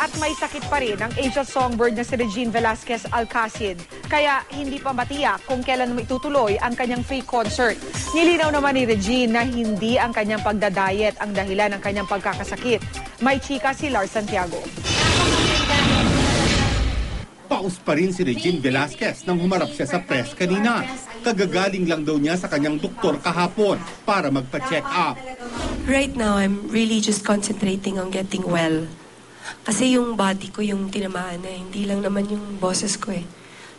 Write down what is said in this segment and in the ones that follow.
at may sakit pa rin ang Angel Songbird na si Regine Velasquez Alcacid. Kaya hindi pa matiyak kung kailan itutuloy ang kanyang free concert. Nilinaw naman ni Regine na hindi ang kanyang pagdadayet ang dahilan ng kanyang pagkakasakit. May chika si Lars Santiago. Paus pa rin si Regine Velasquez nang humarap siya sa press kanina. Kagagaling lang daw niya sa kanyang doktor kahapon para magpa-check up. Right now, I'm really just concentrating on getting well. Kasi yung body ko yung tinamaan na, hindi lang naman yung boses ko eh.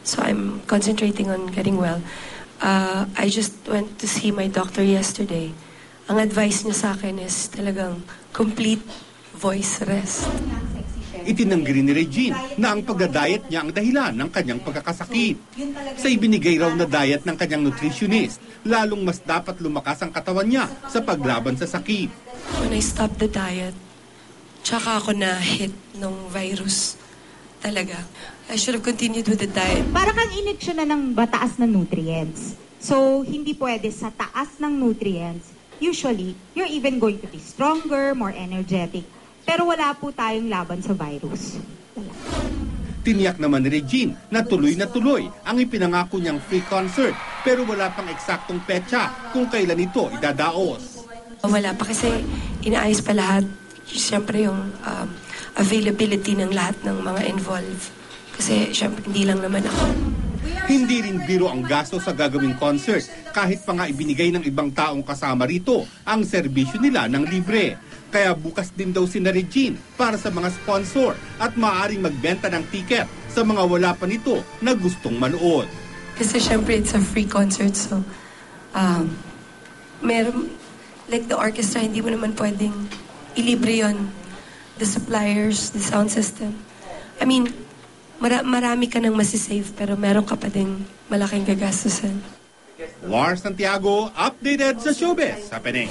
So I'm concentrating on getting well. I just went to see my doctor yesterday. Ang advice niya sa akin is talagang complete voice rest. Itinanggi rin ni Regine na ang pagdadayet niya ang dahilan ng kanyang pagkakasakit. Sa ibinigay raw na diet ng kanyang nutritionist, lalong mas dapat lumakas ang katawan niya sa paglaban sa sakit. When I stopped the diet, tsaka ako na-hit ng virus talaga. I should have continued with the diet. Para kang ineksyon na ng bataas na nutrients. So, hindi pwede sa taas ng nutrients. Usually, you're even going to be stronger, more energetic. Pero wala po tayong laban sa virus. Tiniyak naman ni Regine na tuloy ang ipinangako niyang free concert pero wala pang eksaktong petsa kung kailan ito idadaos. Wala pa kasi inaayos pa lahat. Siyempre yung availability ng lahat ng mga involved. Kasi siyempre hindi lang naman ako. Hindi rin biro ang gasto sa gagawing concert kahit pa nga ibinigay ng ibang taong kasama rito ang serbisyo nila ng libre. Kaya bukas din daw si Regine para sa mga sponsor at maaaring magbenta ng ticket sa mga wala pa nito na gustong manood. Kasi syempre it's a free concert so meron, like the orchestra, hindi mo naman pwedeng ilibre yun. The suppliers, the sound system. I mean, marami ka nang masisave pero meron ka pa ding malaking gagastusin. Lars Santiago, updated sa Showbiz Happening.